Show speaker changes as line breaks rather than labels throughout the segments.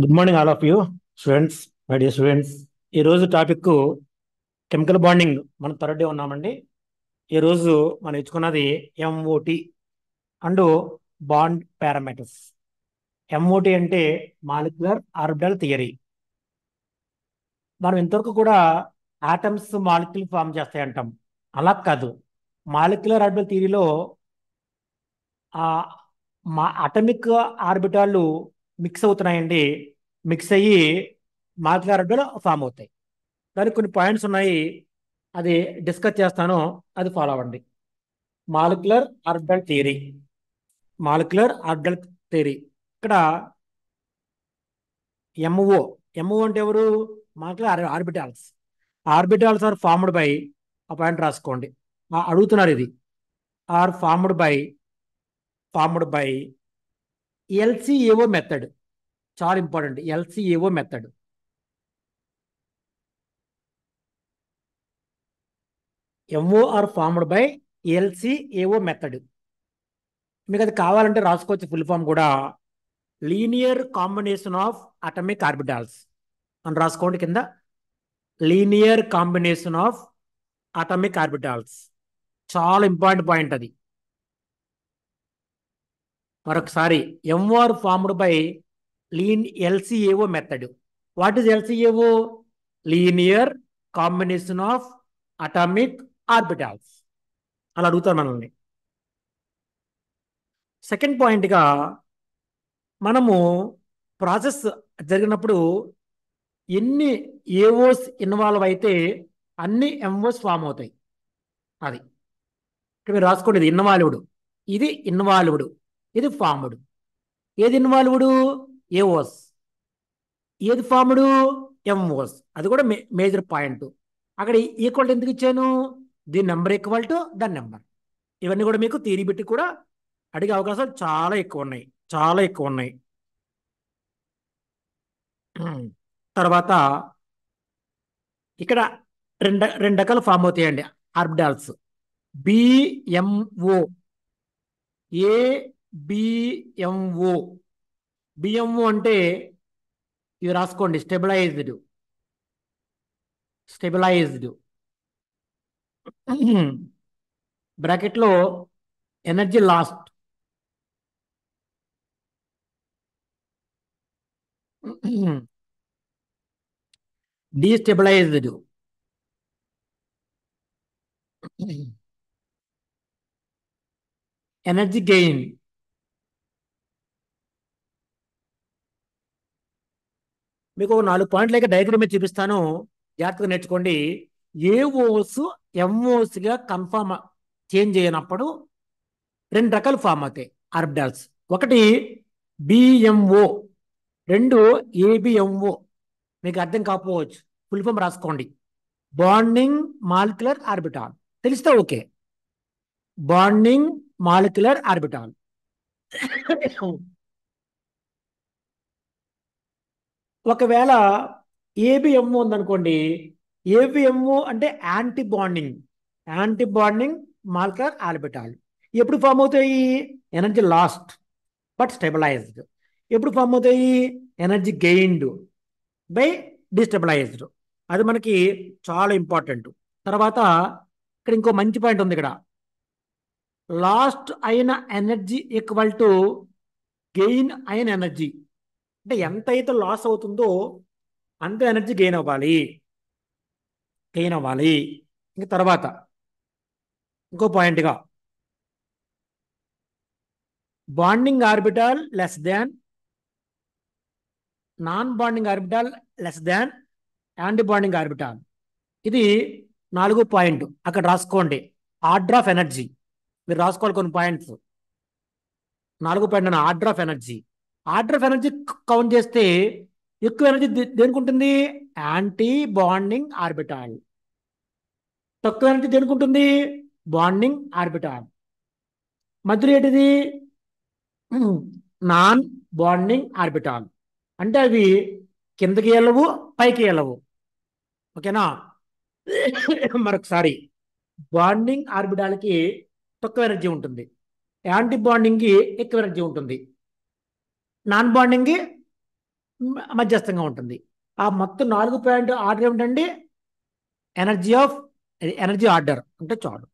Good morning all of you students, my dear students. ఈరోజు topic chemical bonding. మనం third day ఉన్నామండి. ఈరోజు మనం ఇచ్చుకున్నది MOT and bond parameters. MOT అంటే మాలిక్యులర్ ఆర్బిటల్ థియరీ. మనం ఇంతవరకు కూడా ఆటమ్స్ మాలిక్యూల్ ఫామ్ చేస్తాయి అంటాం. అలా కాదు, మాలిక్యులర్ ఆర్బిటల్ థియరీలో ఆ మా అటమిక్ ఆర్బిటాలు మిక్స్ అవుతున్నాయండి. మిక్స్ అయ్యి మాలిక్యులర్ ఆర్బిటల్ ఫామ్ అవుతాయి. దానికి కొన్ని పాయింట్స్ ఉన్నాయి, అది డిస్కస్ చేస్తాను, అది ఫాలో అవ్వండి. Molecular orbital theory. Molecular orbital theory ఇక్కడ ఎంఓ. ఎంఓ అంటే ఎవరు? Molecular orbitals. Orbitals are formed by, ఆ పాయింట్ రాసుకోండి, అడుగుతున్నారు ఇది. Are formed by LCAO method. చాలా important, LCAO method. MO are formed by LCAO method. మీకు అది కావాలంటే రాసుకోవచ్చు ఫుల్ ఫామ్ కూడా. Linear combination of atomic orbitals అని రాసుకోండి కింద. Linear combination of atomic orbitals, చాలా ఇంపార్టెంట్ పాయింట్ అది. మరొకసారి, MR formed by LCAO method. What is LCAO? Linear combination of atomic orbitals. అలా అడుగుతారు మనల్ని. సెకండ్ పాయింట్గా, మనము ప్రాసెస్ జరిగినప్పుడు ఎన్ని ఏఓస్ ఇన్వాల్వ్ అయితే అన్ని ఎంఓస్ ఫామ్ అవుతాయి. అది ఇక్కడ మీరు రాసుకోండి. ఇది ఇన్వాల్వ్డ్, ఇది ఇన్వాల్వ్డ్, ఇది ఫార్మ్డ్. ఏది ఇన్వాల్వ్డ్? ఏఓస్. ఏది ఫార్మ్డ్? ఎంఓస్. అది కూడా మేజర్ పాయింట్. అక్కడ ఈక్వల్ ఎందుకు ఇచ్చాను? The number equal to the number. ఇవన్నీ కూడా మీకు థియరీ పెట్టి కూడా అడిగే అవకాశాలు చాలా ఎక్కువ ఉన్నాయి, చాలా ఎక్కువ ఉన్నాయి. తర్వాత ఇక్కడ రెండు రకాలు ఫామ్ అవుతాయండి ఆర్బిటాల్స్. బిఎంఓ, ఏబిఎంఓ. బిఎంఓ అంటే ఇవి రాసుకోండి, స్టెబిలైజ్డ్. స్టెబిలైజ్డ్ బ్రాకెట్లో energy lost. Destabilised. Energy gain. మీకు 4 పాయింట్లు లేక డయాగ్రామ్ మీద చూపిస్తాను, జాగ్రత్తగా నేర్చుకోండి. ఏఓస్ ఎంఓస్గా కన్ఫామ్ చేంజ్ చేయనప్పుడు రెండు రకాలు ఫామ్ అవుతాయి ఆర్బిటాల్స్. ఒకటి బిఎంఓ, రెండు ఏబిఎంఓ. మీకు అర్థం కాకపోవచ్చు, ఫుల్ ఫామ్ రాసుకోండి. బాండింగ్ మాలిక్యులర్ ఆర్బిటాల్ తెలిస్తే ఓకే. Bonding molecular orbital. ఒకవేళ ఏబిఎంఓ ఉందనుకోండి, ఏబిఎంఓ అంటే antibonding. Anti bonding molecular orbital ఎప్పుడు ఫామ్ అవుతాయి? Energy lost but stabilised. ఎప్పుడు ఫామ్ అవుతాయి? Energy gained by destabilised. అది మనకి చాలా ఇంపార్టెంట్. తర్వాత ఇక్కడ ఇంకో మంచి పాయింట్ ఉంది. ఇక్కడ లాస్ట్ అయిన ఎనర్జీ ఈక్వల్ టు గెయిన్ అయిన ఎనర్జీ. అంటే ఎంతైతే లాస్ అవుతుందో అంత ఎనర్జీ గెయిన్ అవ్వాలి. ఇంకా తర్వాత ఇంకో పాయింట్గా, bonding orbital less than, non bonding orbital less than anti bonding orbital. ఇది 4 పాయింట్ అక్కడ రాసుకోండి. ఆర్డర్ ఆఫ్ ఎనర్జీ మీరు రాసుకోవాలి కొన్ని points. 4 point order of energy. Order of energy count చేస్తే ఎక్కువ ఎనర్జీ దేనికి ఉంటుంది? Anti bonding orbital. తక్కువ ఎనర్జీ దేనికి ఉంటుంది? Bonding orbital. మధ్యలో ఏంటిది? Non bonding orbital. అంటే అవి కిందకి వెళ్ళవు, పైకి వెళ్ళవు. ఓకేనా? మరొకసారి, బాండింగ్ ఆర్బిటాల్కి తక్కువ ఎనర్జీ ఉంటుంది, యాంటీ బాండింగ్కి ఎక్కువ ఎనర్జీ ఉంటుంది, నాన్ బాండింగ్కి మధ్యస్థంగా ఉంటుంది. ఆ మొత్తం 4 పాయింట్ ఆర్డర్ ఏమిటండి? ఎనర్జీ ఆఫ్ ఎనర్జీ ఆర్డర్ అంటే చాలు.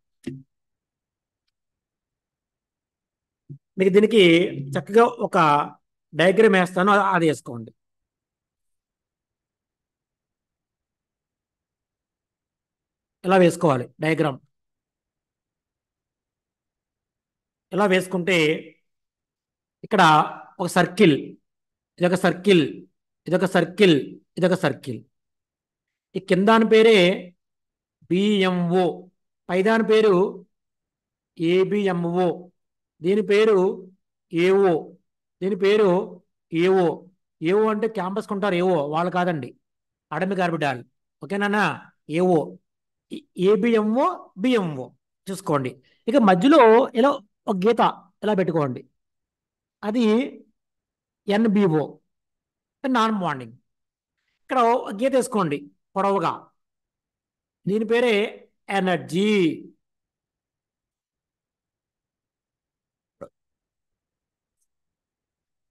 మీకు దీనికి చక్కగా ఒక డయాగ్రామ్ వేస్తాను, అది వేసుకోండి. ఇలా వేసుకోవాలి డయాగ్రామ్. ఇలా వేసుకుంటే ఇక్కడ ఒక సర్కిల్, ఇదొక సర్కిల్, ఇదొక సర్కిల్, ఇదొక సర్కిల్. ఈ కిందాని పేరే బిఎంఓ, పైదాని పేరు ఏబిఎంఓ, దీని పేరు ఏఓ, దీని పేరు ఏఓ. ఏఓ అంటే క్యాంపస్ కొంటారు, ఏఓ వాళ్ళు కాదండి, అడమి ఆర్బిటాల్. ఓకేనా? ఏఓ, ఏబిఎంఓ, బిఎంఓ చూసుకోండి. ఇక మధ్యలో ఇలా ఒక గీత ఇలా పెట్టుకోండి, అది ఎన్బిఓ, నాన్ బాండింగ్. ఇక్కడ ఒక గీత వేసుకోండి పొడవుగా, దీని పేరే ఎనర్జీ.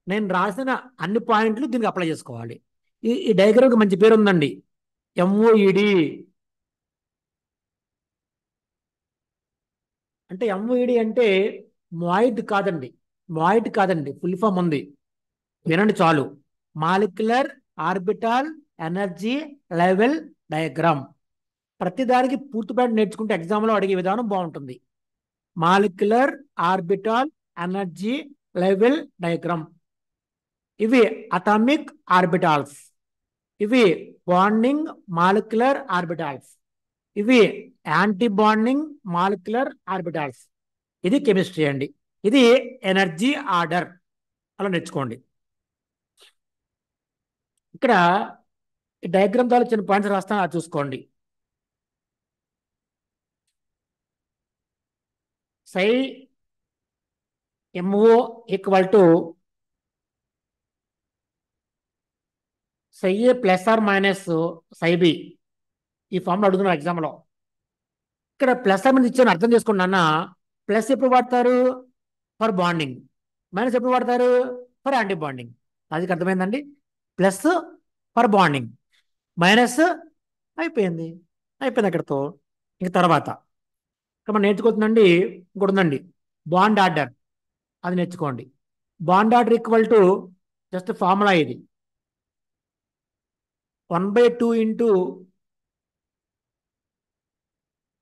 నేను రాసిన అన్ని పాయింట్లు దీనికి అప్లై చేసుకోవాలి. ఈ డయాగ్రామ్కి మంచి పేరు ఉందండి, ఎంఓఈడి. అంటే ఎంఓఈడి అంటే మాయిడ్ కాదండి, మాయిడ్ కాదండి, ఫుల్ ఫామ్ ఉంది, వినండి చాలు. Molecular orbital energy level diagram. ప్రతిదానికి పూర్తి పాయింట్ నేర్చుకుంటే ఎగ్జామ్లో అడిగే విధానం బాగుంటుంది. Molecular orbital energy level diagram. ఇవి అటామిక్ ఆర్బిటాల్స్, ఇవి బాండింగ్ మాలిక్యులర్ ఆర్బిటాల్స్, ఇవి యాంటీ బాండింగ్ మాలిక్యులర్ ఆర్బిటాల్స్. ఇది కెమిస్ట్రీ అండి. ఇది ఎనర్జీ ఆర్డర్, అలా నేర్చుకోండి. ఇక్కడ డయాగ్రామ్ ద్వారా చిన్న పాయింట్స్ రాస్తాను, అది చూసుకోండి. Psi MO equal to psi A plus or minus psi B. ఈ ఫార్ములా అడుగుతున్నారు ఎగ్జామ్లో. ఇక్కడ ప్లస్ ఆర్ మైనస్ ఇచ్చాను, అర్థం చేసుకోండి అన్న. ప్లస్ ఎప్పుడు వాడతారు? For bonding. మైనస్ ఎప్పుడు వాడతారు? For anti bonding. అది అర్థమైందండి. ప్లస్ ఫర్ బాండింగ్, మైనస్ అయిపోయింది, అయిపోయింది అక్కడితో. ఇంక తర్వాత ఇక్కడ మనం నేర్చుకోవచ్చునండి, ఇంకోటి ఉందండి, బాండ్ ఆర్డర్. అది నేర్చుకోండి. Bond order equal to just formula ఇది, 1/2 into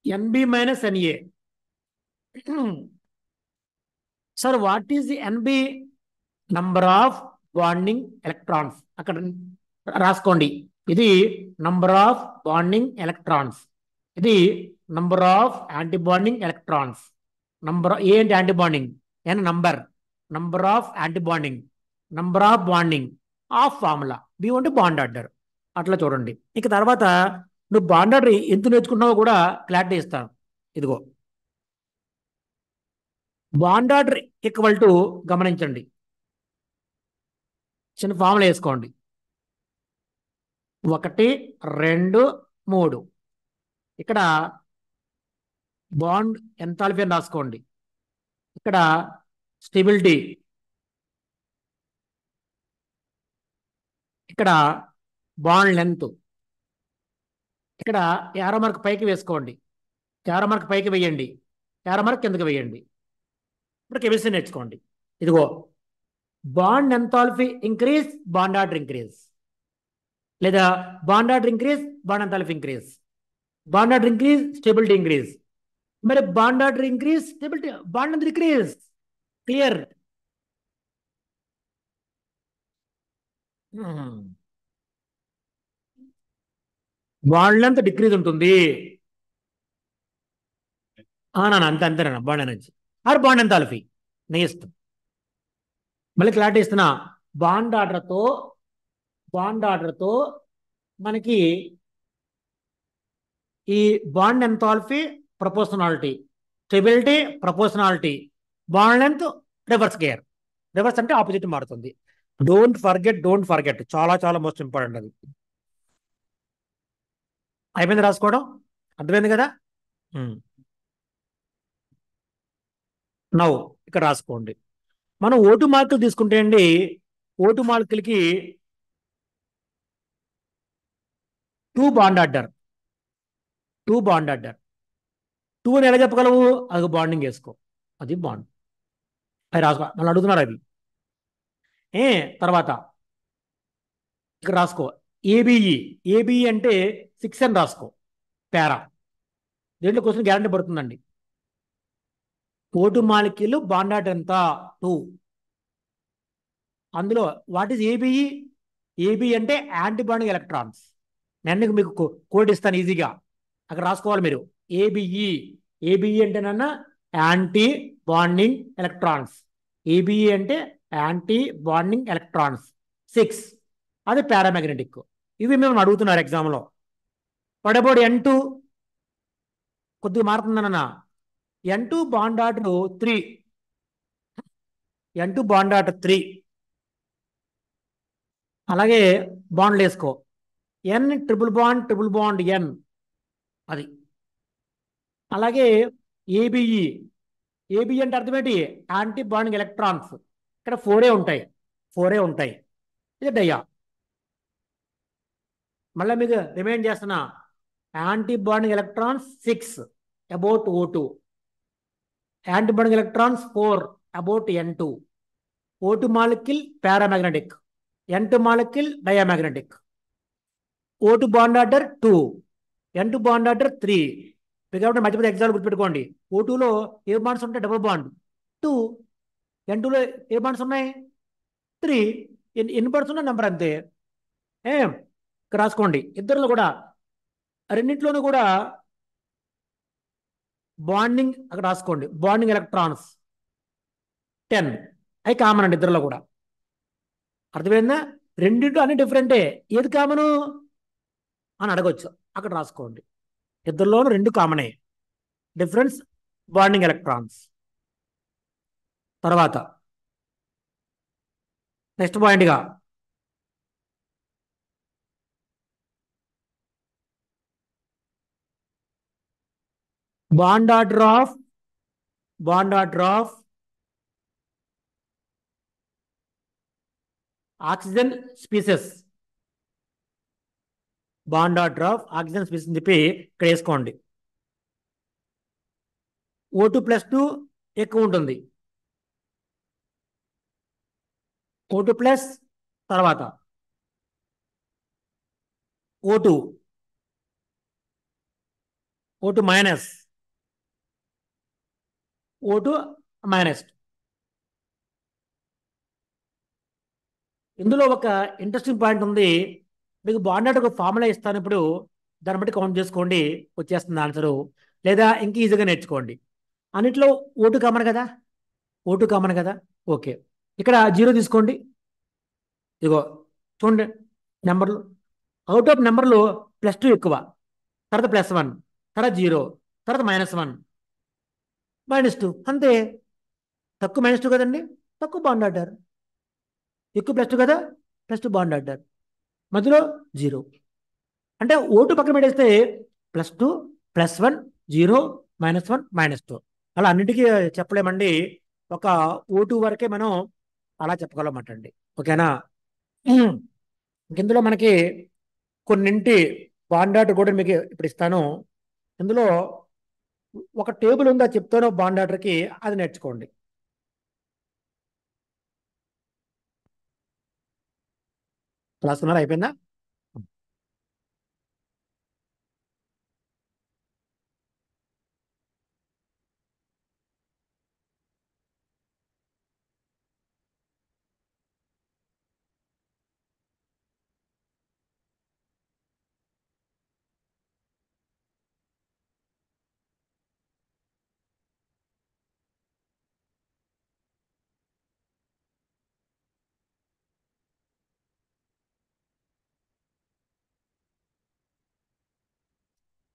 NB minus NA. Sir what is the NB? Number of bonding electrons. అక్కడ రాసుకోండి, ఇది నంబర్ ఆఫ్ బాండింగ్ ఎలక్ట్రాన్స్, ఇది number of antibonding electrons. Number A అంటే antibonding, N number, number of antibonding, number of bonding, of formula, B అంటే bond order. అట్లా చూడండి. ఇక తర్వాత నువ్వు బాండ్ ఆర్డర్ ఎంత నేర్చుకున్నావో కూడా క్లారిటీ ఇస్తాను. ఇదిగో బాండ్ ఆర్డర్ ఈక్వల్ టు, గమనించండి, చిన్న ఫార్ములా వేసుకోండి, 1 2 3. ఇక్కడ బాండ్ ఎంథాల్పీ అని రాసుకోండి, ఇక్కడ స్టెబిలిటీ, ఇక్కడ బాండ్ లెంత్, ఇక్కడ యారో మార్క్ పైకి వేసుకోండి, యారో మార్క్ పైకి వేయండి, యారో మార్క్ కిందకి వేయండి. ఇప్పుడు కెమిస్ట్రీ నేర్చుకోండి. ఇదిగో bond enthalpy increase, bond order increase, లేదా bond order increase, bond enthalpy increase, bond order increase, stability increase. మరి bond order increase, stability, bond length decrease. Clear? Bond length decrease ఉంటుంది. నాన్న అంతే, అంతేనా? Bond energy or bond enthalpy నీ ఇష్టం. మళ్ళీ clarity ఇస్తున్నా, బాండ్ ఆర్డర్తో, బాండ్ ఆర్డర్తో మనకి ఈ bond enthalpy proportionality, stability proportionality, bond length reverse gear. Reverse అంటే ఆపోజిట్ మారుతుంది. డోంట్ ఫర్గెట్, డోంట్ ఫర్గెట్, చాలా చాలా మోస్ట్ ఇంపార్టెంట్ అది. అయిపోయింది రాసుకోవడం, అర్థమైంది కదా? నవ్వు ఇక్కడ రాసుకోండి. మనం ఓటు మార్కులు తీసుకుంటే అండి, ఓటు మార్కులకి two bond order, two bond order. Two అని ఎలా చెప్పగలవు? అది బాండింగ్ వేసుకో, అది బాండ్. అది రాసుకో, మళ్ళీ అడుగుతున్నారు అది. ఏ తర్వాత ఇక్కడ రాసుకో ఏబిఈ. ఏబిఈ అంటే 6 అని రాసుకో పేరా. దీంట్లో క్వశ్చన్ గ్యారంటీ పడుతుందండి. ఓటు మాలిక్యూల్ బాండ్ ఆర్డర్ ఎంత? 2. అందులో వాట్ ఈజ్ ఏబిఈ? ఏబి అంటే యాంటీ బాండింగ్ ఎలక్ట్రాన్స్. నేను మీకు కోడ్ ఇస్తాను ఈజీగా, అక్కడ రాసుకోవాలి మీరు. ఏబిఈ. ఏబిఈ అంటేనన్నా యాంటీ బాండింగ్ ఎలక్ట్రాన్స్. ఏబిఈ అంటే యాంటీ బాండింగ్ ఎలక్ట్రాన్స్ 6. అది పారామాగ్నెటిక్. ఇవి మేము అడుగుతున్నారు ఎగ్జామ్లో. What about N2? కొద్దిగా మారుతుందన్న. N2 bond order 3. N2 bond order 3. అలాగే బాండ్లు వేసుకో. N ట్రిపుల్ బాండ్ N, అది. అలాగే ఏబిఈ. ఏబిఈ అంటే అర్థం ఏంటి? Anti bonding electrons. ఇక్కడ 4 ఉంటాయి, 4 ఉంటాయి. ఇది డయ్యా. మళ్ళీ మీకు రిమైండ్ చేస్తున్నా, anti bonding electrons 6 about O2, anti bonding electrons 4 about N2. O2 molecule paramagnetic, N2 molecule diamagnetic. O2 bond order 2, N2 bond order 3. మీకు కాబట్టి మధ్య మధ్య ఎగ్జాంపుల్ గుర్తుపెట్టుకోండి. O2లో ఏ బాండ్స్ ఉంటాయి? Double bond 2. N2లో ఏ బాండ్స్ ఉన్నాయి? 3. ఎన్ని బాండ్స్ ఉన్నాయి? నెంబర్ అంతే. ఇక్కడ రాసుకోండి. ఇద్దరిలో కూడా, రెండింటిలోనూ కూడా బాండింగ్ అక్కడ రాసుకోండి. Bonding electrons 10. అవి కామన్ అండి ఇద్దరిలో కూడా. అర్థమైందా? రెండింటిలో అన్ని డిఫరెంటే, ఏది కామను అని అడగొచ్చు. అక్కడ రాసుకోండి. ఇద్దరిలోనూ 2 కామనే. Difference bonding electrons. తర్వాత నెక్స్ట్ పాయింట్గా bond order of oxygen species. Bond order of oxygen species చెప్పి ఇక్కడ వేసుకోండి. O2+2 ఎక్కువ ఉంటుంది. O2+, తర్వాత O2, O2-, O2-. ఇందులో ఒక ఇంట్రెస్టింగ్ పాయింట్ ఉంది. మీకు బాండ్ ఆర్డర్ ఒక ఫార్ములా ఇస్తాను ఇప్పుడు, దాన్ని బట్టి కౌంట్ చేసుకోండి, వచ్చేస్తుంది ఆన్సరు. లేదా ఇంక ఈజీగా నేర్చుకోండి. అన్నిట్లో O2 కామన్ కదా, O2 కామన్ కదా. ఓకే, ఇక్కడ 0 తీసుకోండి. ఇదిగో చూడండి నెంబర్లు. అవుట్ ఆఫ్ నెంబర్లు +2 ఎక్కువ, తర్వాత +1, తర్వాత 0, తర్వాత -1, -2. అంతే. తక్కువ -2 కదండి, తక్కువ బాండ్ ఆర్డర్. ఎక్కువ +2 కదా, +2 బాండ్ ఆర్డర్. మధ్యలో 0 అంటే O2 పక్కన పెట్టేస్తే +2, +1, 0, -1, -2. అలా అన్నింటికీ చెప్పలేమండి. ఒక O2 వరకే మనం అలా చెప్పగలమంటండి. ఓకేనా? ఇందులో మనకి కొన్నింటి బాండ్ ఆర్డర్ కూడా మీకు ఇప్పుడు ఇస్తాను. ఇందులో ఒక టేబుల్ ఉందా చెప్తాను బాండ్ ఆర్డర్కి, అది నేర్చుకోండి. క్లాస్ ఉన్నారా? అయిపోయిందా?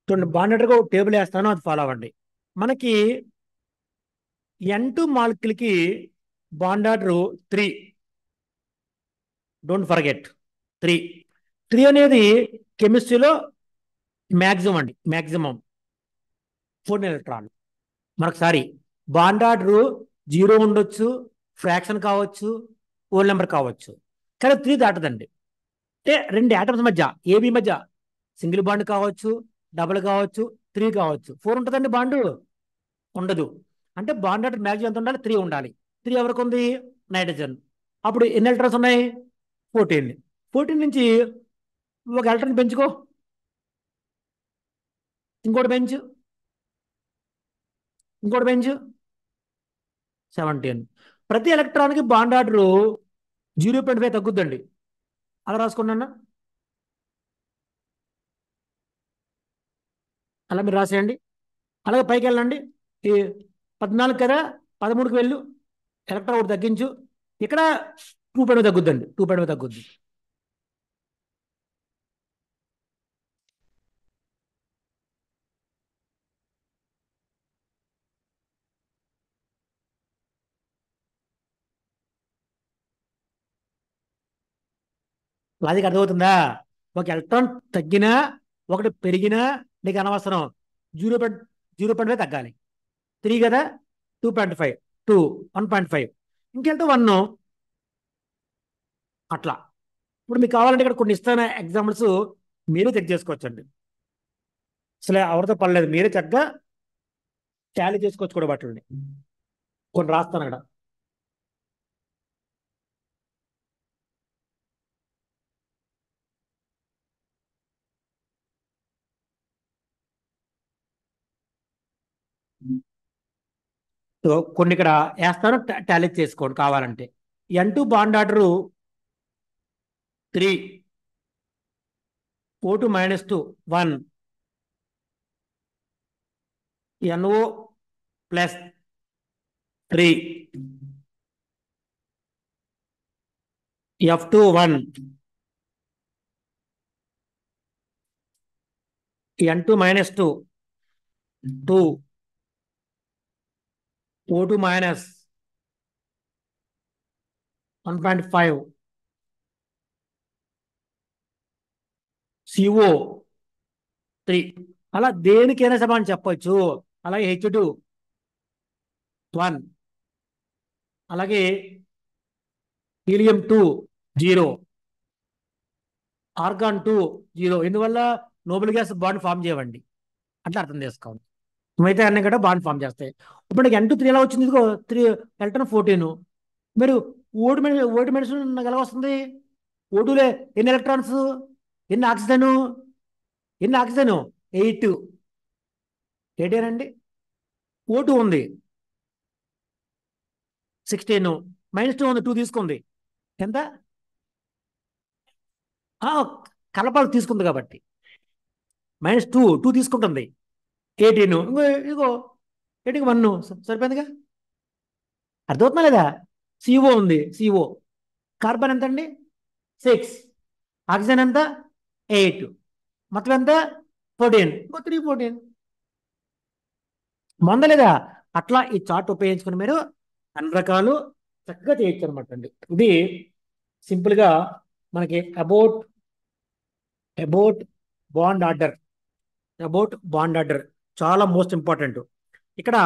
చూడండి, బాండ్ ఆర్డర్కి ఒక టేబుల్ వేస్తాను, అది ఫాలో అవ్వండి. మనకి N2 మాలిక్యూల్కి బాండ్ ఆర్డర్ 3. Don't forget 3. 3 అనేది కెమిస్ట్రీలో మ్యాక్సిమం అండి, మ్యాక్సిమం 4 ఎలక్ట్రాన్లు. మరొకసారి, బాండ్ ఆర్డర్ 0 ఉండొచ్చు, ఫ్రాక్షన్ కావచ్చు, హోల్ నెంబర్ కావచ్చు, కానీ 3 దాటదండి. అంటే 2 ఆటమ్స్ మధ్య, ఏబి మధ్య సింగిల్ బాండ్ కావచ్చు, డబుల్ కావచ్చు, 3 కావచ్చు. 4 ఉంటుందండి బాండు? ఉండదు. అంటే బాండ్ అంటే మ్యాక్సిమం ఎంత ఉండాలి? 3 ఉండాలి. 3 ఎవరికి ఉంది? నైట్రోజన్. అప్పుడు ఎన్ని ఎలక్ట్రాన్స్ ఉన్నాయి? 14. 14 నుంచి ఒక ఎలక్ట్రాన్ పెంచుకో, ఇంకోటి పెంచు, ఇంకోటి పెంచు, 17. ప్రతి ఎలక్ట్రాన్కి బాండ్ ఆర్డర్ 0.5 తగ్గుద్దండి. అలా రాసుకున్నా, అలా మీరు రాసేయండి. అలాగే పైకి వెళ్ళండి. ఈ 14 కదా, 13కి వెళ్ళు, ఎలక్ట్రాన్ ఒకటి తగ్గించు. ఇక్కడ 2.5 తగ్గుద్దండి, 2.5 తగ్గుద్ది. లాజిక్ అర్థమవుతుందా? ఒక ఎలక్ట్రాన్ తగ్గినా ఒకటి పెరిగినా నీకు అనవసరం. 0.5 తగ్గాలి. 3 కదా, 2.5, 2, 1.5, ఇంకెళ్తే 1. అట్లా. ఇప్పుడు మీకు కావాలంటే ఇక్కడ కొన్ని ఇస్తాన ఎగ్జాంపుల్స్, మీరు చెక్ చేసుకోవచ్చండి. అసలు ఎవరితో పర్లేదు, మీరే చక్కగా టాలీ చేసుకోవచ్చు కూడా బట్టండి. కొన్ని రాస్తాను అక్కడ. సో కొన్ని ఇక్కడ వేస్తాను, టాలీ చేసుకోండి కావాలంటే. N2 bond order 3, O2 -2 1, NO +3, F2 1, N2 -2 2, O2 -1.5, CO 3. అలా దేనికైనా సమానం చెప్పొచ్చు. అలాగే H2 1, అలాగే హీలియం 2 0, ఆర్గాన్ 2 0. ఎందువల్ల? నోబెల్ గ్యాస్ బాండ్ ఫామ్ చేయవండి. అట్లా అర్థం చేసుకోండి. మిగతా అన్ని కూడా బాండ్ ఫామ్ చేస్తాయి. ఇప్పుడు N2 3 ఎలా వచ్చింది? ఇదిగో 3 ఎలక్ట్రాన్ 14. మీరు ఓటు మెడిసిన్ నాకు ఎలా వస్తుంది? ఓటులే ఎన్ని ఎలక్ట్రాన్స్, ఎన్ని ఆక్సిజన్, ఎన్ని ఆక్సిజన్? 8. 8 ఏనండి. ఓటు ఉంది 16, -2 ఉంది, 2 తీసుకుంది. ఎంత? ఆ, కలపాలు తీసుకుంది కాబట్టి -2 తీసుకుంటుంది. 18. ఇంకో ఇదిగో 18కి 1 సరిపోయిందిగా. అర్థమవుతుందా లేదా? సిఓ ఉంది, సిఓ. కార్బన్ ఎంత అండి? 6. ఆక్సిజన్ ఎంత? 8. మొత్తం ఎంత? 14. ఇంకో 3 14. మందలేదా? అట్లా ఈ చార్ట్ ఉపయోగించుకుని మీరు అన్ని రకాలు చక్కగా చేయొచ్చు అనమాట అండి. ఇది సింపుల్గా మనకి అబౌట్ బాండ్ ఆర్డర్, చాలా మోస్ట్ ఇంపార్టెంట్. ఇక్కడ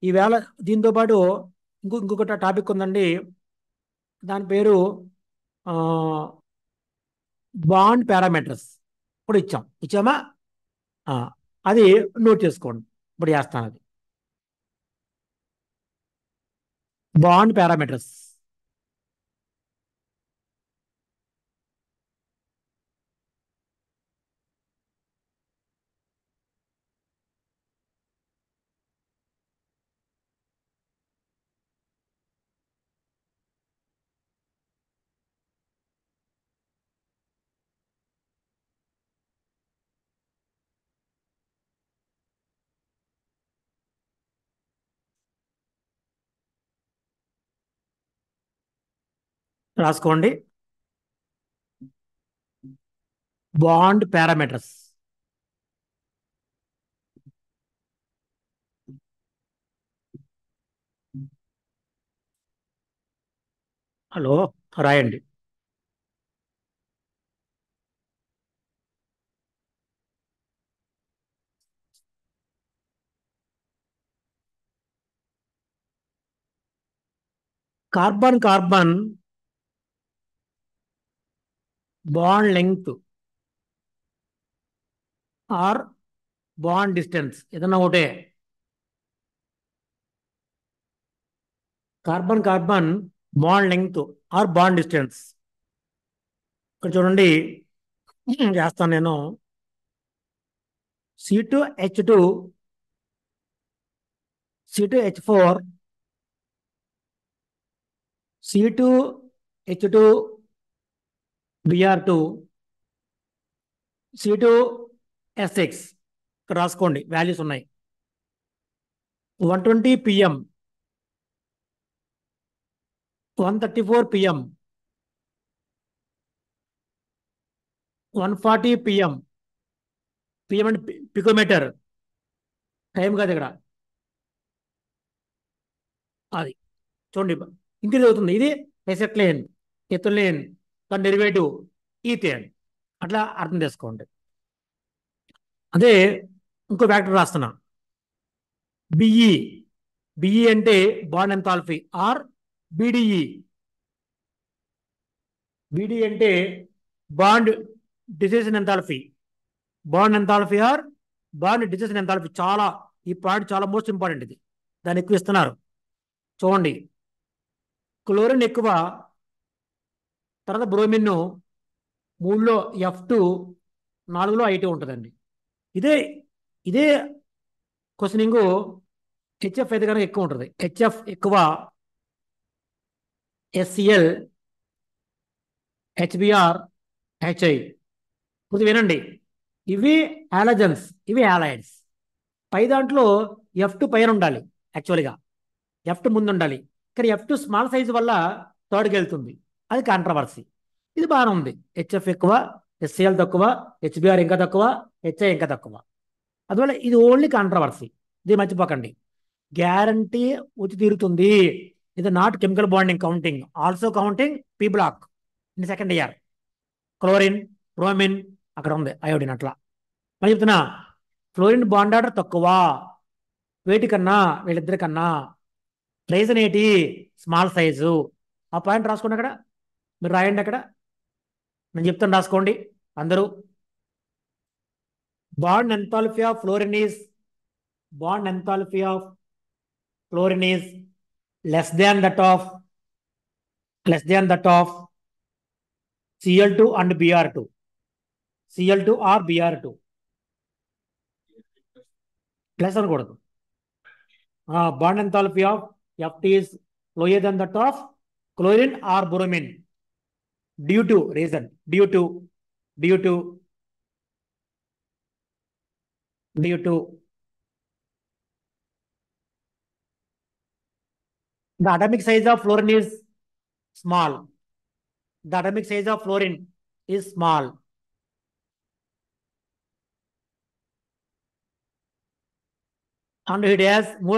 ఈవేళ దీంతో పాటు ఇంకొక టాపిక్ ఉందండి. దాని పేరు బాండ్ పారామీటర్స్ కూడా ఇచ్చామా? ఆ, అది నోట్ చేసుకోండి. ఇప్పుడు చేస్తాను అది. Bond parameters. రాసుకోండి. Bond parameters. హలో, రాయండి. Carbon carbon bond length or bond distance ఏదన్నా ఒకటే. Carbon carbon bond length or bond distance. ఇక్కడ చూడండి చేస్తాను నేను. C2H2 C2H4 C2H2 Br2 C2SX. ఇక్కడ రాసుకోండి, వాల్యూస్ ఉన్నాయి. 120 PM, 134 PM, 140 PM. PM అంటే పికోమీటర్, టైం కాదు ఇక్కడ. అది చూడండి, ఇంక్రీజ్ అవుతుంది. ఇది ఎసెట్లేన్, ఎథిలేన్, దాని డెరివేటివ్ ఈథేన్. అట్లా అర్థం చేసుకోండి. అదే ఇంకో ఫ్యాక్టర్ రాస్తున్నా. బిఈ. బిఈ అంటే bond enthalpy or BDE. BD అంటే bond dissociation enthalpy. Bond enthalpy or bond dissociation enthalpy. చాలా ఈ పాయింట్ చాలా మోస్ట్ ఇంపార్టెంట్. ఇది దాన్ని ఎక్కువ ఇస్తున్నారు. చూడండి, క్లోరిన్ ఎక్కువ, తర్వాత బ్రోమిన్ 3లో F2, 4లో I2 ఉంటుందండి. ఇదే ఇదే క్వశ్చనింగ్ హెచ్ఎఫ్ అయితే కనుక ఎక్కువ ఉంటుంది. హెచ్ఎఫ్ ఎక్కువ, HCl, HBr, HI. కొద్దిగా వినండి, ఇవి హాలజన్స్, ఇవి హాలైడ్స్. పై దాంట్లో F2 పైన ఉండాలి, యాక్చువల్గా F2 ముందు ఉండాలి. కానీ F2 స్మాల్ సైజ్ వల్ల థర్డ్కి వెళ్తుంది. అది కాంట్రవర్సీ. ఇది బాగానే ఉంది. హెచ్ఎఫ్ ఎక్కువ, HCl తక్కువ, HBr ఇంకా తక్కువ, HI ఇంకా తక్కువ. అందువల్ల ఇది ఓన్లీ కాంట్రవర్సీ. ఇది మర్చిపోకండి. గ్యారంటీ వచ్చి తీరుతుంది. ఇది not chemical bonding counting, also counting P black in second year. Chlorine, bromine అక్కడ ఉంది, అయోడిన్. అట్లా మరి చెప్తున్నా, ఫ్లోరిన్ బాండ్ ఆర్డర్ తక్కువ వేటి కన్నా, వీళ్ళిద్దరి కన్నా. రీజన్ ఏంటి? Small size. ఆ పాయింట్ రాసుకోండి అక్కడ, మీరు రాయండి అక్కడ, నేను చెప్తాను రాసుకోండి అందరూ. Bond enthalpy of fluorine is, bond enthalpy of fluorine is less than that of Cl2 and Br2. Cl2 or Br2 plus అనకూడదు. Bond enthalpy of Ft is lower than that of chlorine or bromine due to reason, due to the atomic size of fluorine is small. The atomic size of fluorine is small. And it has more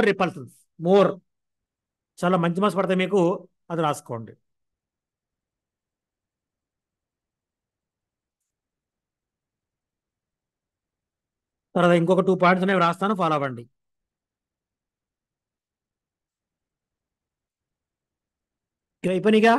repulsions. More. చాలా మంచి marks పడతాయి మీకు, అది రాసుకోండి. తర్వాత ఇంకొక 2 points అనేవి రాస్తాను, ఫాలో అవ్వండి. అయిపోయినాయిగా.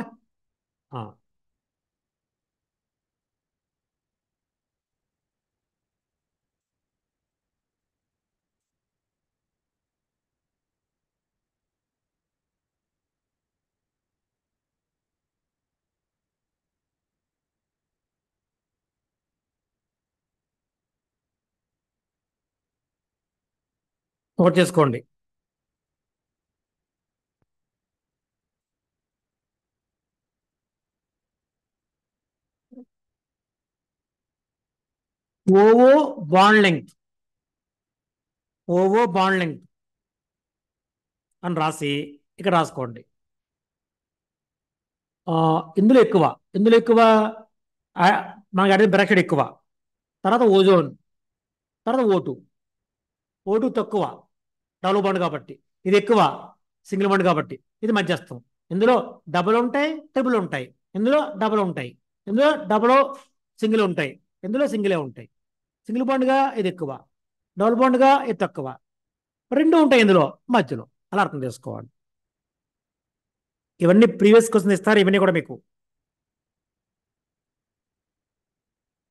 నోట్ చేసుకోండి. ఓవో బాండ్ లెంగ్త్ అని రాసి ఇక్కడ రాసుకోండి. ఇందులో ఎక్కువ మనకి అడిగిన బ్రాకెట్ ఎక్కువ, తర్వాత ఓజోన్, తర్వాత O2 తక్కువ, డబుల్ బాండ్ కాబట్టి. ఇది ఎక్కువ, సింగిల్ బాండ్ కాబట్టి. ఇది మధ్యస్థం. ఇందులో డబుల్ ఉంటాయి, ట్రిపుల్ ఉంటాయి. ఇందులో డబుల్ ఉంటాయి, ఇందులో డబుల్ సింగిల్ ఉంటాయి, ఇందులో సింగిలే ఉంటాయి. సింగిల్ బాండ్గా ఇది ఎక్కువ, డబుల్ బాండ్గా ఇది తక్కువ, రెండు ఉంటాయి ఇందులో మధ్యలో. అలా అర్థం చేసుకోవాలి. ఇవన్నీ ప్రీవియస్ క్వశ్చన్ ఇస్తారు, ఇవన్నీ కూడా మీకు.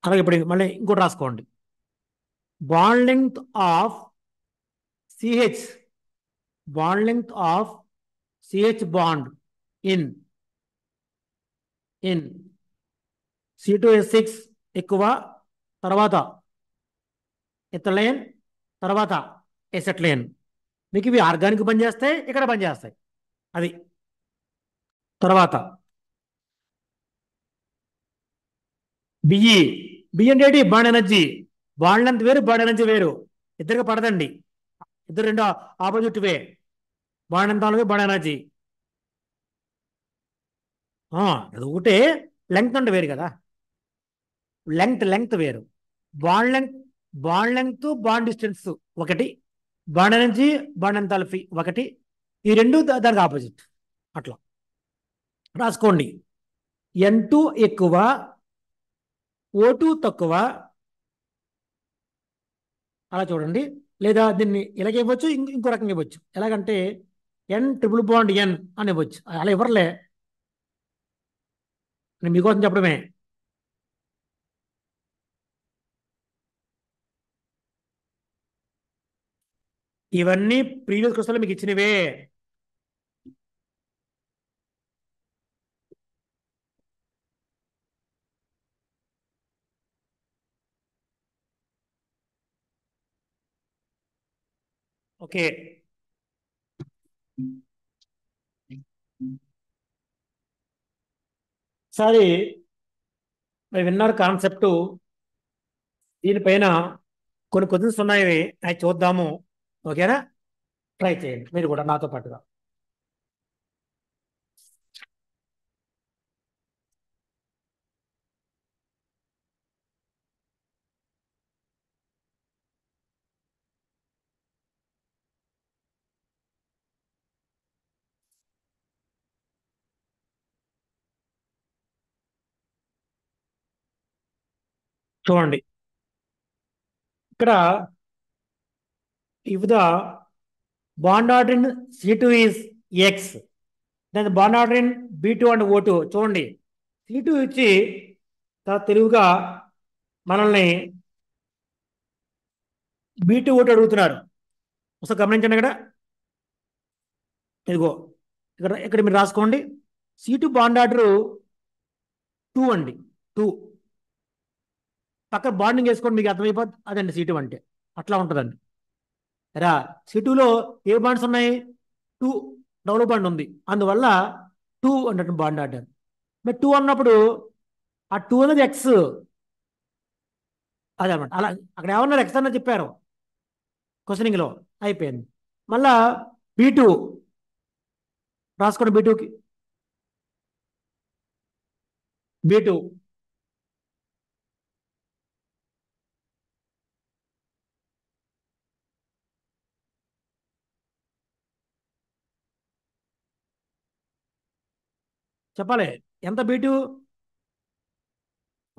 అలాగే ఇప్పుడు మళ్ళీ ఇంకోటి రాసుకోండి. Bond length of CH, bond length of CH bond in in C2H6 ఎక్కువ, తర్వాత ఇథిలైన్, తర్వాత ఎసెట్లైన్. మీకు ఇవి ఆర్గానిక్ పనిచేస్తాయి, ఇక్కడ పనిచేస్తాయి. అది తర్వాత బిఈ. బి అంటే ఏంటి? Bond energy. బాండ్ లెంత్ వేరు, బాండ్ ఎనర్జీ వేరు. ఇద్దరికి పడదండి. ఇద్దరు రెండు ఆపోజిట్ వే. బాండ్ ఎంత అలాగే బాండ్ ఎనర్జీ అది ఒకటే. లెంగ్త్ అంటే వేరు కదా. లెంగ్త్ వేరు. Bond length, bond length bond distance ఒకటి, బాండ్ ఎనర్జీ బాండ్ ఎంథాల్పీ ఒకటి. ఈ రెండు దానికి ఆపోజిట్. అట్లా రాసుకోండి. N2 ఎక్కువ, O2 తక్కువ, అలా చూడండి. లేదా దీన్ని ఇలాగ ఇవ్వచ్చు, ఇంకో రకంగా ఇవ్వచ్చు. ఎలాగంటే N ట్రిపుల్ బాండ్ N అని ఇవ్వచ్చు. అలా ఇవ్వరులే, నేను మీకోసం చెప్పడమే. ఇవన్నీ ప్రీవియస్ క్వశ్చన్లో మీకు ఇచ్చినవే. ఓకే, సరే. మరి విన్నారు కాన్సెప్ట్. దీనిపైన కొన్ని క్వశ్చన్స్ ఉన్నాయి, అవి చూద్దాము. ఓకేనా? ట్రై చేయండి మీరు కూడా నాతో పాటుగా. చూడండి, ఇక్కడ if the bond order in C2 is X, then the bond order in B2 and O2. చూడండి, C2 ఇచ్చి చాలా తెలివిగా మనల్ని B2 O2 అడుగుతున్నారు. ఒకసారి గమనించండి. ఇక్కడ ఇదిగో, ఇక్కడ ఇక్కడ మీరు రాసుకోండి. C2 బాండ్ ఆర్డర్ 2 అండి. 2 పక్కన బాండింగ్ వేసుకోండి, మీకు అర్థమైపోద్ది. అదండి C2 అంటే. అట్లా ఉంటుందండి. రా, C2లో ఏ బాండ్స్ ఉన్నాయి? 2 డబుల్ బాండ్ ఉంది, అందువల్ల 2 అన్నట్టు బాండ్ ఆర్డర్. మరి 2 అన్నప్పుడు ఆ 2 అనేది ఎక్స్, అదనమాట. అలా అక్కడ ఏమన్నారు? ఎక్స్ అన్న చెప్పారు క్వశ్చనింగ్లో. అయిపోయింది. మళ్ళా B2 రాసుకోండి. B2కి B2 చెప్పాలి. ఎంత? B2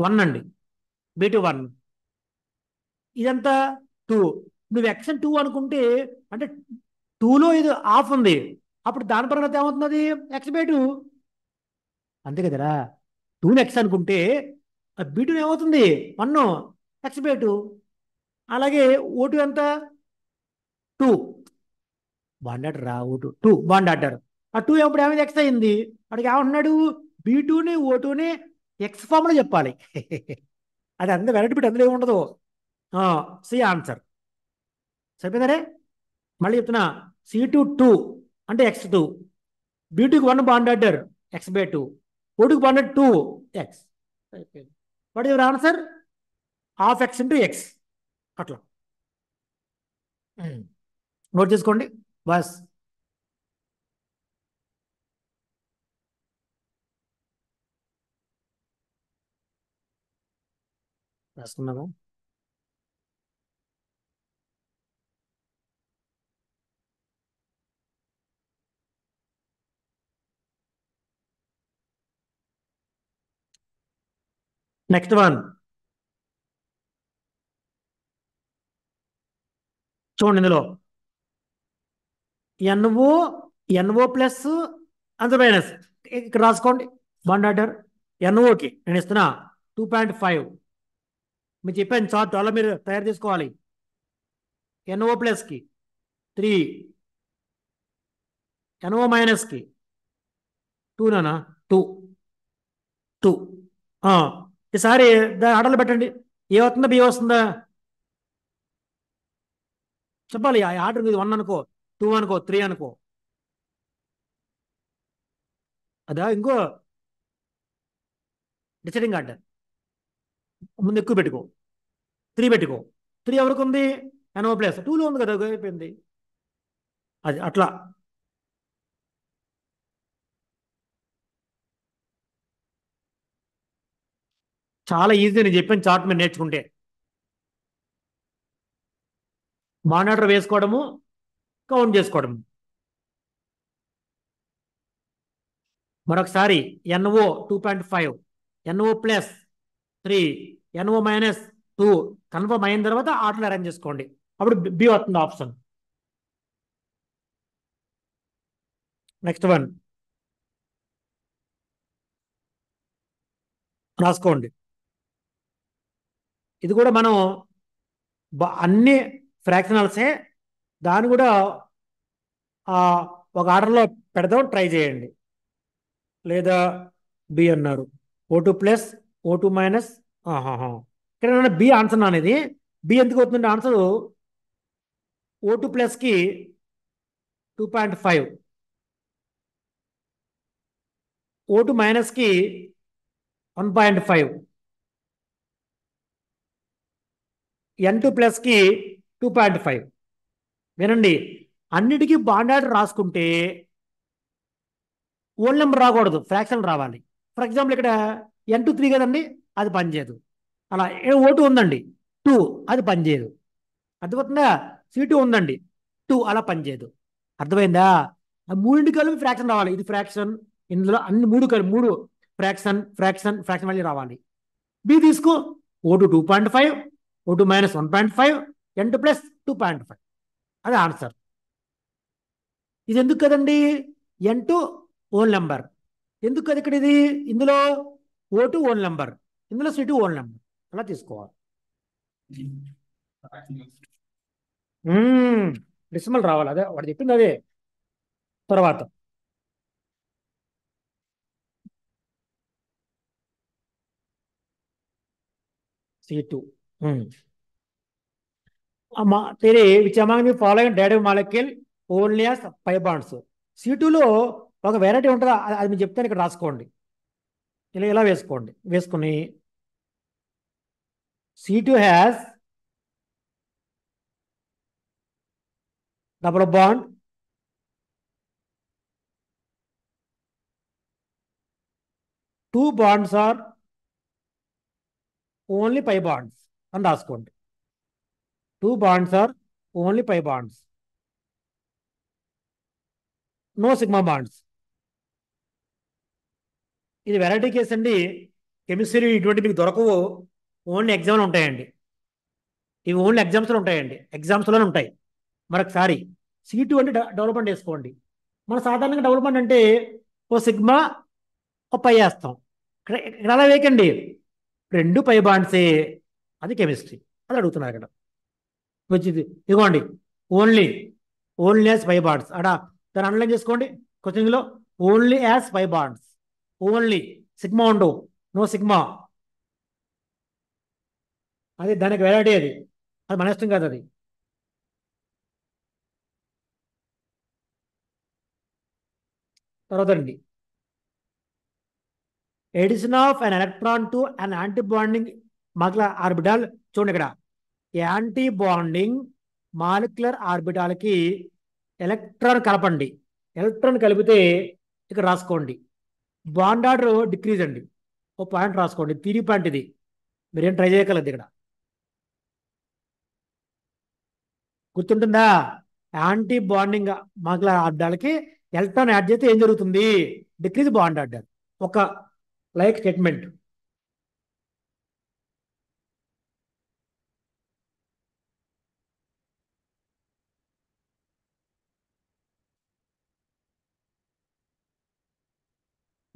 1 అండి. B2 1. ఇదంతా 2. నువ్వు ఎక్స్ 2 అనుకుంటే, అంటే 2లో ఇది ఆఫ్ ఉంది, అప్పుడు దాని పరంగా ఏమవుతుంది? X/2 అంతే కదరా. 2ని ఎక్స్ అనుకుంటే B2 ఏమవుతుంది? 1 X/2. అలాగే O2 ఎంత? 2 బాండ్ ఆర్డర్ రా. O2 2 bond order. ఆ 2 ఎప్పుడు ఏమైంది? ఎక్స్ అయింది. అడిగి ఏమంటున్నాడు? B2ని O2ని ఎక్స్ ఫామ్లో చెప్పాలి. అది అంత వెరైటీ బిట్, అందులో ఏముండదు. C answer. సరిపోయిందరే. మళ్ళీ చెప్తున్నా. C2 2 అంటే X2, B2కి 1 బాండ్ ఆర్డర్ X/2, O2కి bond order 2 X. What your answer? Half X into X. అట్లా నోట్ చేసుకోండి బస్. రాసుకున్నాము. నెక్స్ట్ వన్ చూడండి. ఇందులో NO ప్లస్ అంత మైనస్. ఇక్కడ రాసుకోండి బాండ్ ఆర్డర్. NOకి నేను ఇస్తున్నా 2.5, మీరు చెప్పాను చార్ట్ అలా మీరు తయారు చేసుకోవాలి. NO ప్లస్కి 3, NO మైనస్కి 2 నానా 2 2. ఈసారి దాని ఆర్డర్లో పెట్టండి. ఏ వస్తుందా బి వస్తుందా చెప్పాలి. ఆ ఆర్డర్ ఇది 1 అనుకో, 2 అనుకో, 3 అనుకో. అదా ఇంకో డిసైడింగ్ ఆర్డర్ ముందు ఎక్కువ పెట్టుకో. 3 పెట్టుకో. 3 ఎవరికి ఉంది? NO ప్లస్ 2లో ఉంది కదా, అయిపోయింది. అది అట్లా. చాలా ఈజీ నేను చెప్పిన చార్ట్ మీరు నేర్చుకుంటే. మానిటర్ వేసుకోవడము, కౌంట్ చేసుకోవడము. మరొకసారి NO 2.5, NO plus 3, NO minus 2 confirm అయిన తర్వాత ఆర్డర్ అరేంజ్ చేసుకోండి. అప్పుడు బి వస్తుంది ఆప్షన్. నెక్స్ట్ వన్ రాసుకోండి. ఇది కూడా మనం అన్ని ఫ్రాక్షనల్సే, దాన్ని కూడా ఒక ఆర్డర్లో పెడదాం, ట్రై చేయండి. లేదా బి అన్నారు. O2 plus, O2 minus. ఇక్కడ బి ఆన్సర్ అనేది. బి ఎందుకు అవుతుంది ఆన్సర్? O2 ప్లస్కి 2.5, O2 మైనస్కి 1.5, N2 ప్లస్కి 2.5. వినండి, అన్నిటికీ బాండ్ ఆర్డర్ రాసుకుంటే ఓల్ నెంబర్ రాకూడదు, ఫ్రాక్షన్ రావాలి. ఫర్ ఎగ్జాంపుల్ ఇక్కడ N2 3 కదండి, అది పనిచేయదు. అలా O2 ఉందండి 2, అది పనిచేయదు. అర్థమవుతుందా? C2 ఉందండి 2, అలా పనిచేయదు. అర్థమైందా? మూడింటి కలిపి ఫ్రాక్షన్ రావాలి. ఇది ఫ్రాక్షన్, ఇందులో అన్ని మూడు కలిపి, మూడు ఫ్రాక్షన్ ఫ్రాక్షన్ ఫ్రాక్షన్ మళ్ళీ రావాలి. బి తీసుకో. O2 2.5, O2 minus 1.5, N2 plus 2.5. అది ఆన్సర్. ఇది ఎందుకు కదండి? N2 whole number. ఎందుకు కదా ఇక్కడ ఇది? ఇందులో O2 ఓల్ నెంబర్, ఇందులో C2 ఓల్ నెంబర్. అలా తీసుకోవాలి. డెసిమల్ రావాలి. అదే వాడు చెప్పింది అదే. తర్వాత C2. Which among the following direct molecule only has pi bonds. C2లో ఒక వెరైటీ ఉంటుందా, అది మీరు చెప్తాను, ఇక్కడ రాసుకోండి. ఇలా ఇలా వేసుకోండి. వేసుకుని C2 has double bond, two bonds are only pi bonds అని రాసుకోండి. Two bonds are only pi bonds, no sigma bonds. ఇది వెరైటీ కేసు అండి. కెమిస్ట్రీ ఇటువంటి మీకు దొరకవు, ఓన్లీ ఎగ్జామ్లు ఉంటాయండి. ఇవి ఓన్లీ ఎగ్జామ్స్లో ఉంటాయండి, ఎగ్జామ్స్లోనే ఉంటాయి. మరొకసారి C2 అంటే డెవలప్మెంట్ వేసుకోండి. మన సాధారణంగా డెవలప్మెంట్ అంటే ఓ సిగ్మా, ఓ పై వేస్తాం. ఇక్కడ అలా వేయకండి, రెండు పై బాండ్సే. అది కెమిస్ట్రీ, అది అడుగుతున్నారు ఇక్కడ. వచ్చింది ఇదిగోండి, only only as pi bonds. దాన్ని అండర్లైన్ చేసుకోండి క్వశ్చన్లో. Only as pi bonds, only. Sigma ఉండవు, నో సిగ్మా. అది దానికి వెరైటీ, అది అది మన ఇష్టం కాదు అది. తర్వాత అండి, addition of an electron to an anti bonding molecular orbital. చూడండి ఇక్కడ, యాంటీ బాండింగ్ మాలిక్యులర్ ఆర్బిటాల్కి ఎలక్ట్రాన్ కలపండి. ఎలక్ట్రాన్ కలిపితే ఇక్కడ రాసుకోండి, బాండ్ ఆర్డర్ డిక్రీజ్ అండి. ఓ పాయింట్ రాసుకోండి, 3 పాయింట్. ఇది మీరేం ట్రై చేయగలదు ఇక్కడ. గుర్తుంటుందా? యాంటీ బాండింగ్ మాలిక్యులర్ ఆర్బిటాల్కి ఎలక్ట్రాన్ యాడ్ చేస్తే ఏం జరుగుతుంది? Decrease bond order. ఒక లైక్ స్టేట్మెంట్.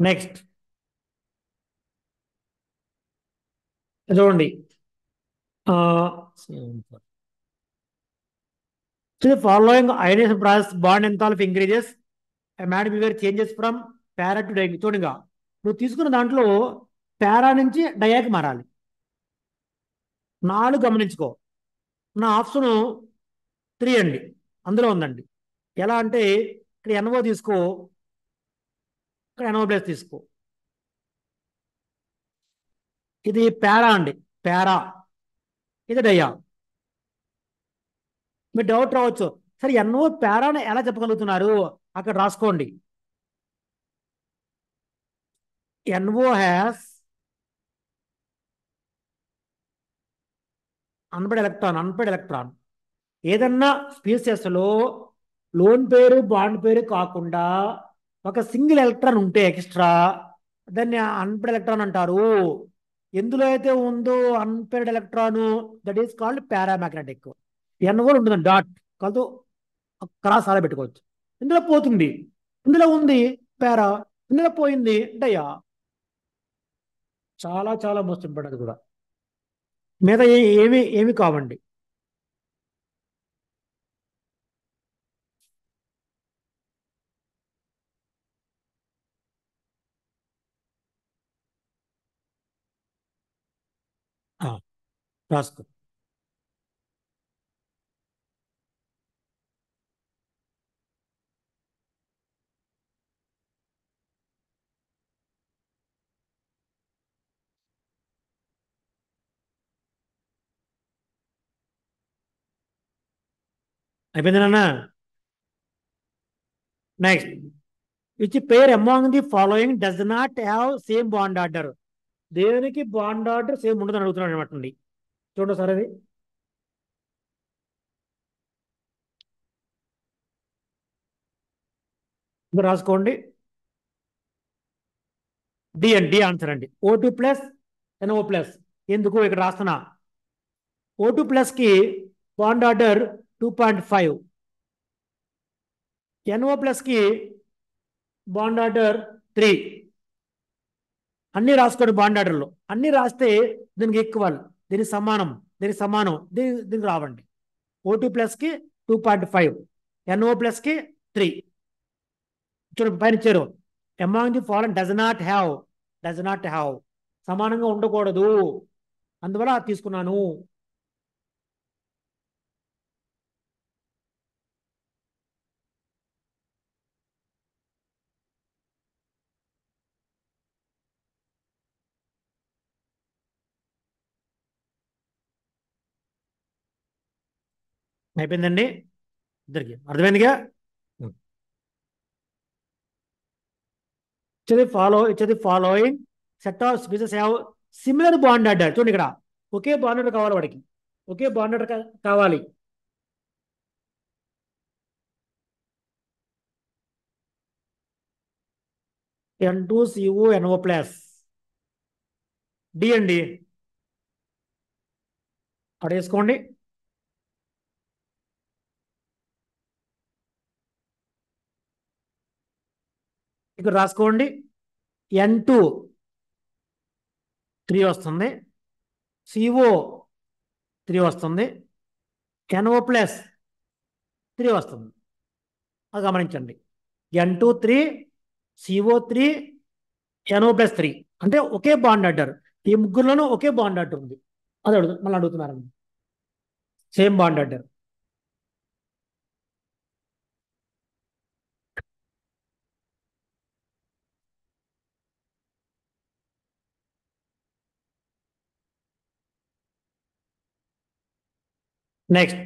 నెక్స్ట్ చూడండి, So the following ionization process bond enthalpy increases and mad behavior changes from para to dia చూడండిగా నువ్వు తీసుకున్న దాంట్లో పారా నుంచి డయాకి మారాలి. 4 గమనించుకో. నా ఆప్షన్ 3 అండి, అందులో ఉందండి. ఎలా అంటే ఇక్కడ ఎన్ఓ తీసుకో, ఇక్కడ ఎన్ఓ ప్లస్ తీసుకో. ఇది పారా అండి, పారా. ఇది డయా. మీరు డౌట్ రావచ్చు, సరే ఎన్ఓ పారాని ఎలా చెప్పగలుగుతున్నారు? అక్కడ రాసుకోండి. NO has unpaired electron. ఏదన్నా స్పీసెస్లో లోన్ పేరు బాండ్ పేరు కాకుండా ఒక సింగిల్ ఎలక్ట్రాన్ ఉంటే ఎక్స్ట్రా, దాన్ని అన్పైడ్ ఎలక్ట్రాన్ అంటారు. ఎందులో అయితే ఉందో unpaired electron, that is called paramagnetic. N కూడా ఉంటుందండి, డాట్ కాల్తో క్రాస్ అలా పెట్టుకోవచ్చు. ఇందులో పోతుంది, ఇందులో ఉంది పారా, ఇందులో పోయింది డయా. చాలా చాలా మోస్ట్ ఇంపార్టెంట్ కూడా. మీద ఏమి ఏమి కావండి. రాసుకో. అయిపోయింది. Next, which pair among the following does not have same bond order. దేనికి బాండ్ ఆర్డర్ సేమ్ ఉండదని అడుగుతున్నాడు అనమాట అండి. చూడండి సార్, అది ఇంకా రాసుకోండి. డి అండి, డి ఆన్సర్ అండి. O2 plus NO plus. ఎందుకు ఇక్కడ రాస్తున్నా, O2 ప్లస్ కి బాండ్ ఆర్డర్ 2.5, NO ప్లస్ కి బాండ్ ఆర్డర్ 3. అన్ని రాసుకోండి, బాండ్ ఆర్డర్లో అన్ని రాస్తే దీనికి ఈక్వల్, దీనికి సమానం, దీనికి సమానం, దీనికి రావండి. O2 ప్లస్ కి 2.5, NO ప్లస్ కి 3. చూడండి పైన ఇచ్చారు, among the following does not have సమానంగా ఉండకూడదు, అందువల్ల తీసుకున్నాను. అయిపోయిందండి, ఇద్దరికి అర్థమైందిగా. Following set of species have similar bond order. చూడండి ఇక్కడ ఒకే బాండ్ ఆర్డర్ కావాలి, వాడికి ఒకే బాండ్ ఆర్డర్ కావాలి. N2CO NO plus. డి అండి, అడేసుకోండి. ఇక్కడ రాసుకోండి. N2 3 వస్తుంది, CO 3 వస్తుంది, NO ప్లస్ 3 వస్తుంది. అది గమనించండి. N2 3, CO 3, NO ప్లస్ 3 అంటే ఒకే బాండ్ ఆర్డర్. ఈ ముగ్గురులోనూ ఒకే బాండ్ ఆర్డర్ ఉంది. అది మళ్ళీ అడుగుతున్నారండి, సేమ్ బాండ్ ఆర్డర్. నెక్స్ట్,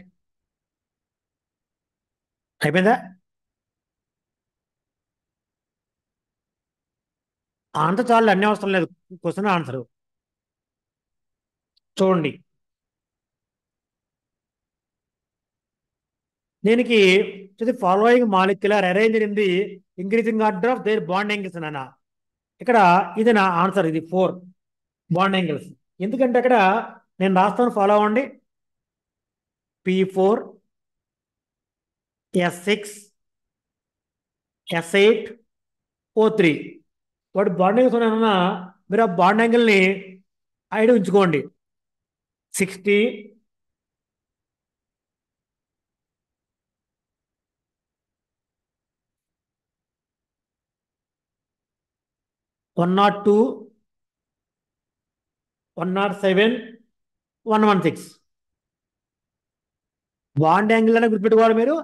అయిపోయిందా? ఆన్సర్ చాలు, అన్నీ అవసరం లేదు, క్వశ్చన్ ఆన్సర్ చూడండి. దీనికి following molecular arranged in the increasing order of their bond angles అన్న. ఇక్కడ ఇది నా ఆన్సర్, ఇది 4 బాండ్ యాంగిల్స్. ఎందుకంటే అక్కడ నేను రాస్తాను, ఫాలో అవ్వండి. P4, S6, S8, O3. వాడు బాండ్ యాంగిల్స్ ఉన్నాయన్నా, మీరు ఆ బాండ్ యాంగిల్ని ఐడి ఉంచుకోండి. 60, 102, 107, 116. బాండ్ యాంగిల్ అనే గుర్తుపెట్టుకోవాలి మీరు,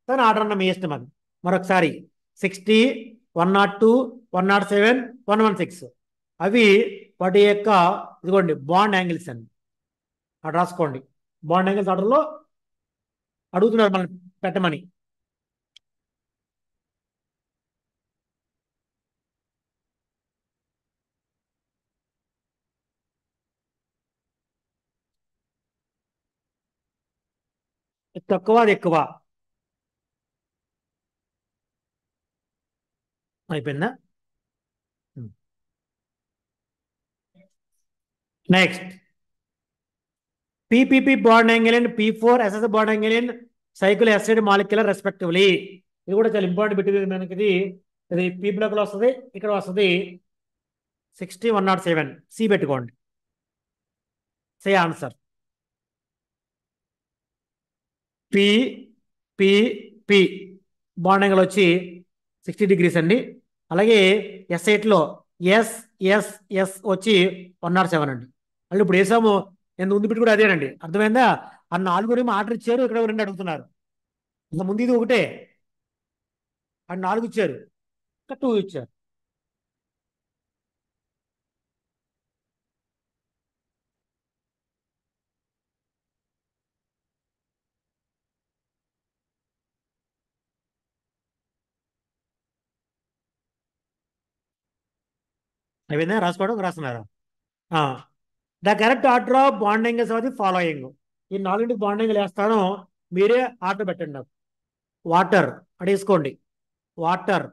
కానీ ఆర్డర్ అన్న మీ ఇష్టం అది. మరొకసారి 60, 102, 107, 116 అవి వాటి యొక్క ఇదిగోండి బాండ్ యాంగిల్స్ అండి. అక్కడ రాసుకోండి. బాండ్ యాంగిల్స్ ఆర్డర్లో అడుగుతున్నారు మనం పెట్టమని. తక్కువ అది ఎక్కువ అయిపోయిందా? Next PPP bond angle and P4 SS bond angle in cycle acid molecular respectively. ఇది కూడా చాలా ఇంపార్టెంట్ బిట్ మనకి. ఇది పీ బ్లాక్ లో వస్తుంది, ఇక్కడ వస్తుంది 60, 107 సి పెట్టుకోండి. Say answer P P P bond angle వచ్చి 60 degrees అండి. అలాగే S8లో ఎస్ వచ్చి 107 అండి. మళ్ళీ ఇప్పుడు వేసాము, నేను ముందు బిట్ కూడా అదేనండి. అర్థమైందా? ఆ 4 ఆర్డర్ ఇచ్చారు, ఇక్కడ 2 అడుగుతున్నారు. ఇంకా ముందు ఇది ఒకటే, ఆ 4 ఇచ్చారు, ఇంకా 2 ఇచ్చారు. అయిపోయిందా? రాసుకోవడం రాస్తున్నారా? The correct order of bond angles of the following. ఈ 4 బాండ్ యాంగిల్ వేస్తాను, మీరే ఆర్డర్ పెట్టండి నాకు. వాటర్ అడేసుకోండి. Water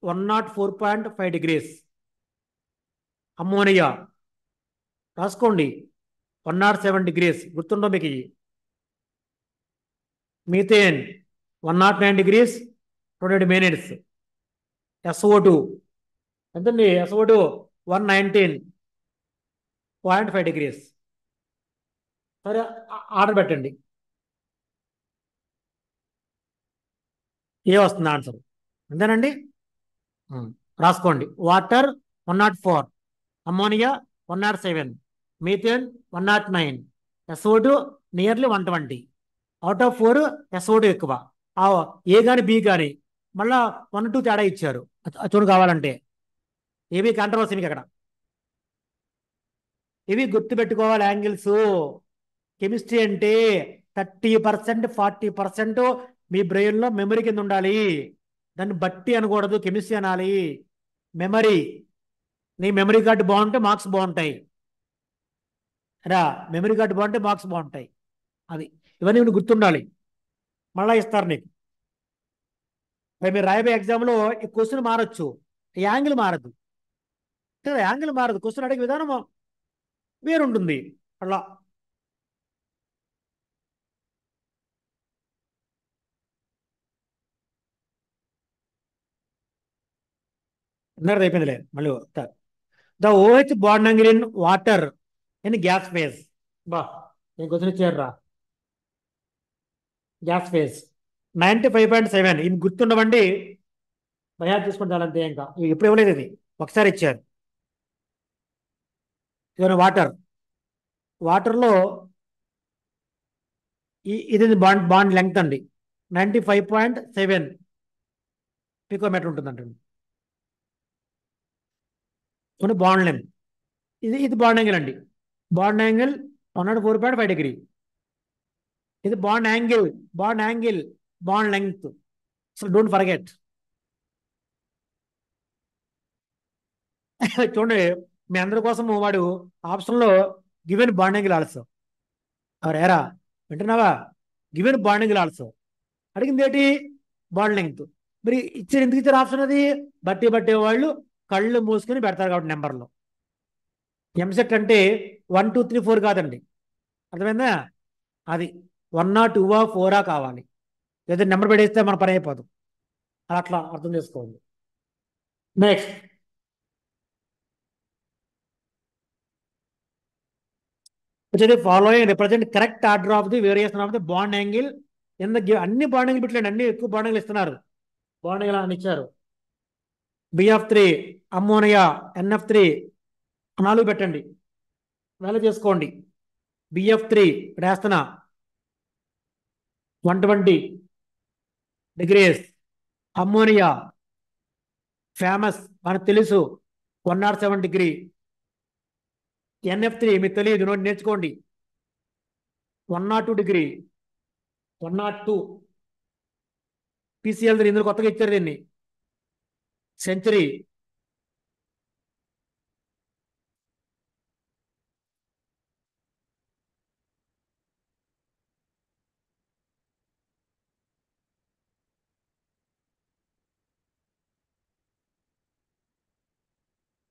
104.5 degrees. అమ్మోనియా రాసుకోండి 107 degrees. గుర్తుండో మీకు? Methane 109 degrees 28 minutes. SO2 ఎంతండి? SO2 119.5 degrees. సరే, ఆర్డర్ పెట్టండి. ఏ వస్తుంది ఆన్సర్? అంతేనండి. రాసుకోండి. Water 104, ammonia 107, methane 109, SO2 nearly 120. Out of 4 SO2 ఎక్కువ. ఏ కానీ బి కానీ మళ్ళా 1, 2 తేడా ఇచ్చారు. చూడు కావాలంటే ఏవి కాంట్రవర్సీ మీకు అక్కడ. ఇవి గుర్తుపెట్టుకోవాలి యాంగిల్స్. కెమిస్ట్రీ అంటే 30%, 40% మీ బ్రెయిన్లో మెమరీ కింద ఉండాలి. దాన్ని బట్టి అనకూడదు, కెమిస్ట్రీ అనాలి. మెమరీ, నీ మెమరీ కార్డు బాగుంటే మార్క్స్ బాగుంటాయి రా. మెమరీ కార్డు బాగుంటే మార్క్స్ బాగుంటాయి. అది ఇవన్నీ నువ్వు గుర్తుండాలి. మళ్ళా ఇస్తారు నీకు. మీరు రాయబోయే ఎగ్జామ్లో ఈ క్వశ్చన్ మారచ్చు, యాంగిల్ మారదు. యాంగిల్ మారదు, క్వశ్చన్ అడిగే విధానం వేరుంటుంది అలా. అందరిది అయిపోయిందిలే. మళ్ళీ the OH bond angle in water in gas phase. బా, ఏం క్వశ్చన్ ఇచ్చారు రా. Gas phase 95.7. ఇవి గుర్తుండవండి, భయా తీసుకుంటారు అంతే. ఇంకా ఎప్పుడు ఇవ్వలేదు, ఇది ఒకసారి ఇచ్చారు. ఇవన్న వాటర్, వాటర్లో ఇది బాండ్ బాండ్ లెంగ్త్ అండి 95.7 పికోమీటర్ ఉంటుందండి. బాండ్ లెంగ్త్ ఇది బాండ్ యాంగిల్ అండి. Bond angle 104.5 degree. ఇది bond angle, bond angle, bond length. So don't forget. చూడండి, మీ అందరి కోసం వాడు ఆప్షన్లో గివెన్ బాండ్ యాంగిల్ ఆల్సో. ఏరా వింటున్నావా? గివెన్ బాండ్ యాంగిల్ ఆల్సో అడిగింది ఏంటి? Bond length. మరి ఇచ్చారు, ఎందుకు ఇచ్చారు ఆప్షన్? అది బట్టే వాళ్ళు కళ్ళు మూసుకొని పెడతారు కాబట్టి నెంబర్లో. ఎంసెట్ అంటే 1, 2, 3, 4 కాదండి. అర్థమైందా? అది 1, 2, 4 కావాలి. లేదా నెంబర్ పెట్టేస్తే మన పని అయిపోదు. అట్లా అర్థం చేసుకోండి. నెక్స్ట్ వచ్చేది following represent correct order of the variation of the bond angle in the అన్ని బాండ్ యాంగిల్ పెట్టండి, అన్ని ఎక్కువ బాండ్ యాంగిల్ ఇస్తున్నారు, బాండ్ యాంగిల్ అని ఇచ్చారు. BF3 అమ్మోనియా NF3 4 పెట్టండి, వాల్యూ చేసుకోండి. BF3 వేస్తున్నా 120 డిగ్రీస్, అమ్మోనియా ఫేమస్ మనకు తెలుసు 107 డిగ్రీ, NF3 మీకు తెలియదు, నోటి నేర్చుకోండి 102 డిగ్రీ, 102. PCl ఇందులో కొత్తగా ఇచ్చారు దీన్ని, సెంచరీ.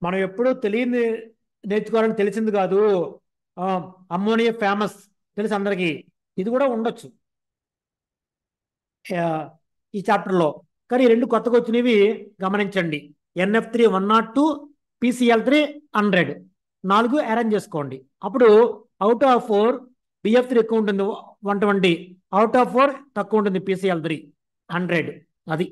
మనం ఎప్పుడూ తెలియని నేర్చుకోవాలని తెలిసింది కాదు. అమ్మోనియా ఫేమస్ తెలుసు అందరికీ, ఇది కూడా ఉండొచ్చు ఈ చాప్టర్లో. కానీ రెండు కొత్తగా వచ్చినవి గమనించండి. NF3 102, PCl3 100, 4 అరేంజ్ చేసుకోండి. అప్పుడు అవుట్ ఆఫ్ 4 BF3 ఎక్కువ ఉంటుంది 120, అవుట్ ఆఫ్ 4 తక్కువ ఉంటుంది PCl3 100. అది